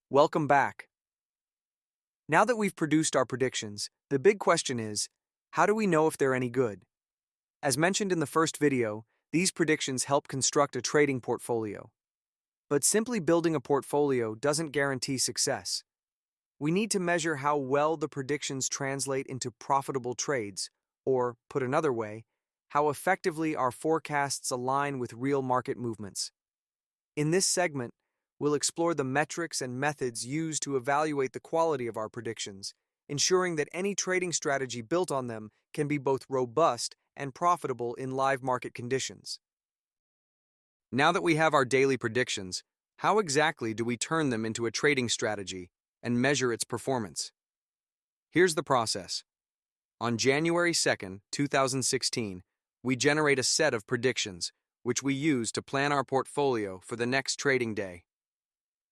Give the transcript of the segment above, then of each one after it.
Welcome back. Now that we've produced our predictions, the big question is, how do we know if they're any good? As mentioned in the first video, these predictions help construct a trading portfolio. But simply building a portfolio doesn't guarantee success. We need to measure how well the predictions translate into profitable trades, or, put another way, how effectively our forecasts align with real market movements. In this segment, we'll explore the metrics and methods used to evaluate the quality of our predictions, ensuring that any trading strategy built on them can be both robust and profitable in live market conditions. Now that we have our daily predictions, how exactly do we turn them into a trading strategy and measure its performance? Here's the process. On January 2nd, 2016, we generate a set of predictions, which we use to plan our portfolio for the next trading day.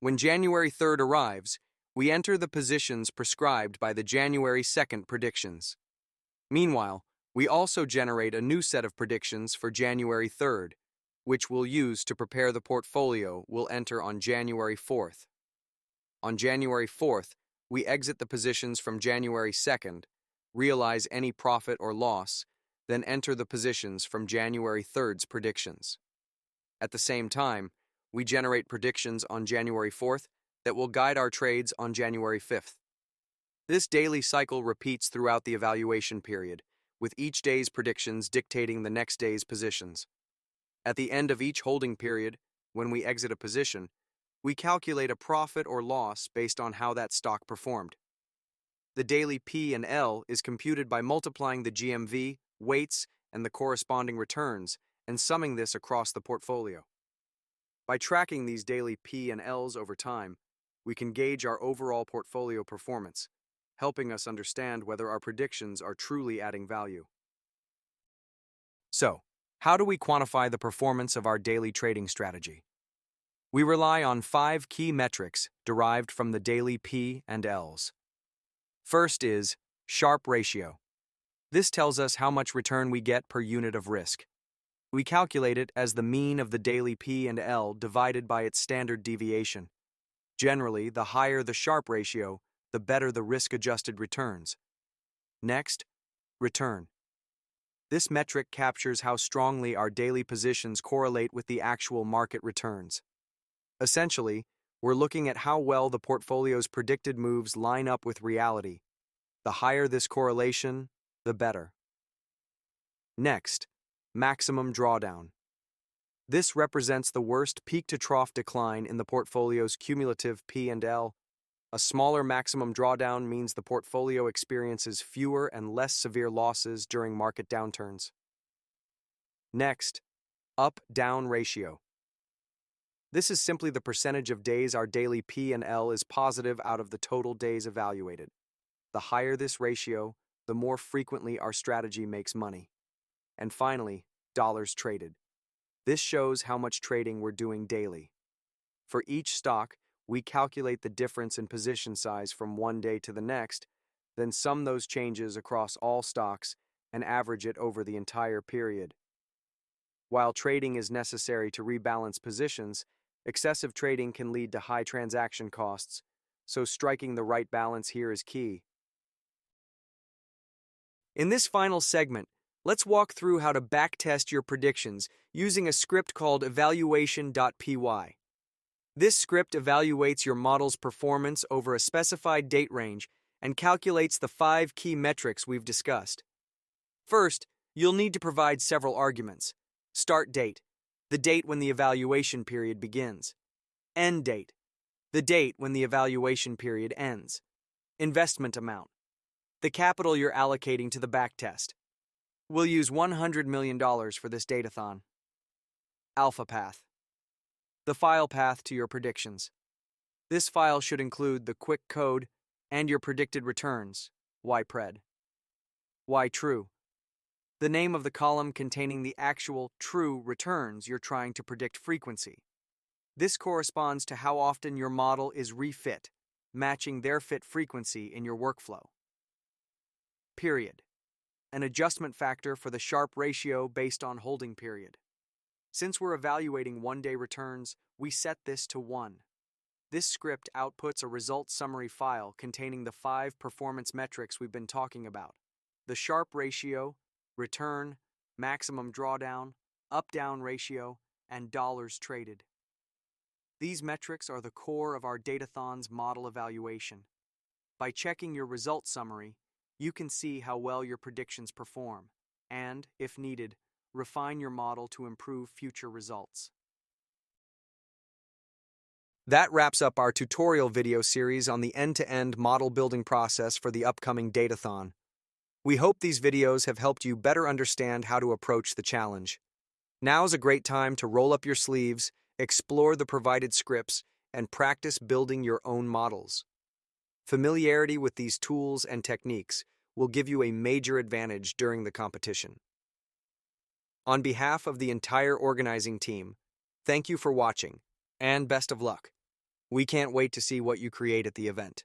When January 3rd arrives, we enter the positions prescribed by the January 2nd predictions. Meanwhile, we also generate a new set of predictions for January 3rd, which we'll use to prepare the portfolio we'll enter on January 4th. On January 4th, we exit the positions from January 2nd, realize any profit or loss, then enter the positions from January 3rd's predictions. At the same time, we generate predictions on January 4th that will guide our trades on January 5th. This daily cycle repeats throughout the evaluation period, with each day's predictions dictating the next day's positions. At the end of each holding period, when we exit a position, we calculate a profit or loss based on how that stock performed. The daily P and L is computed by multiplying the GMV, weights, and the corresponding returns, and summing this across the portfolio. By tracking these daily P and Ls over time, we can gauge our overall portfolio performance, helping us understand whether our predictions are truly adding value. So, how do we quantify the performance of our daily trading strategy? We rely on 5 key metrics derived from the daily P and Ls. First is Sharpe ratio. This tells us how much return we get per unit of risk. We calculate it as the mean of the daily P and L divided by its standard deviation. Generally, the higher the Sharpe ratio, the better the risk-adjusted returns. Next, return. This metric captures how strongly our daily positions correlate with the actual market returns. Essentially, we're looking at how well the portfolio's predicted moves line up with reality. The higher this correlation, the better. Next, maximum drawdown. This represents the worst peak-to-trough decline in the portfolio's cumulative P and L. A smaller maximum drawdown means the portfolio experiences fewer and less severe losses during market downturns. Next, up-down ratio. This is simply the percentage of days our daily P and L is positive out of the total days evaluated. The higher this ratio, the more frequently our strategy makes money. And finally, dollars traded. This shows how much trading we're doing daily. For each stock, we calculate the difference in position size from one day to the next, then sum those changes across all stocks and average it over the entire period. While trading is necessary to rebalance positions, excessive trading can lead to high transaction costs, so striking the right balance here is key. In this final segment, let's walk through how to backtest your predictions using a script called evaluation.py. This script evaluates your model's performance over a specified date range and calculates the 5 key metrics we've discussed. First, you'll need to provide several arguments. Start date, the date when the evaluation period begins. End date, the date when the evaluation period ends. Investment amount, the capital you're allocating to the backtest. We'll use $100 million for this Datathon. Alpha path, the file path to your predictions. This file should include the quick code and your predicted returns, YPRED. Y true, the name of the column containing the actual true returns you're trying to predict frequency. This corresponds to how often your model is refit, matching their fit frequency in your workflow. Period, an adjustment factor for the Sharpe ratio based on holding period. Since we're evaluating one-day returns, we set this to 1. This script outputs a results summary file containing the 5 performance metrics we've been talking about: the Sharpe ratio, return, maximum drawdown, up-down ratio, and dollars traded. These metrics are the core of our Datathon's model evaluation. By checking your results summary, you can see how well your predictions perform and, if needed, refine your model to improve future results. That wraps up our tutorial video series on the end-to-end model building process for the upcoming Datathon. We hope these videos have helped you better understand how to approach the challenge. Now is a great time to roll up your sleeves, explore the provided scripts, and practice building your own models. Familiarity with these tools and techniques will give you a major advantage during the competition. On behalf of the entire organizing team, thank you for watching, and best of luck. We can't wait to see what you create at the event.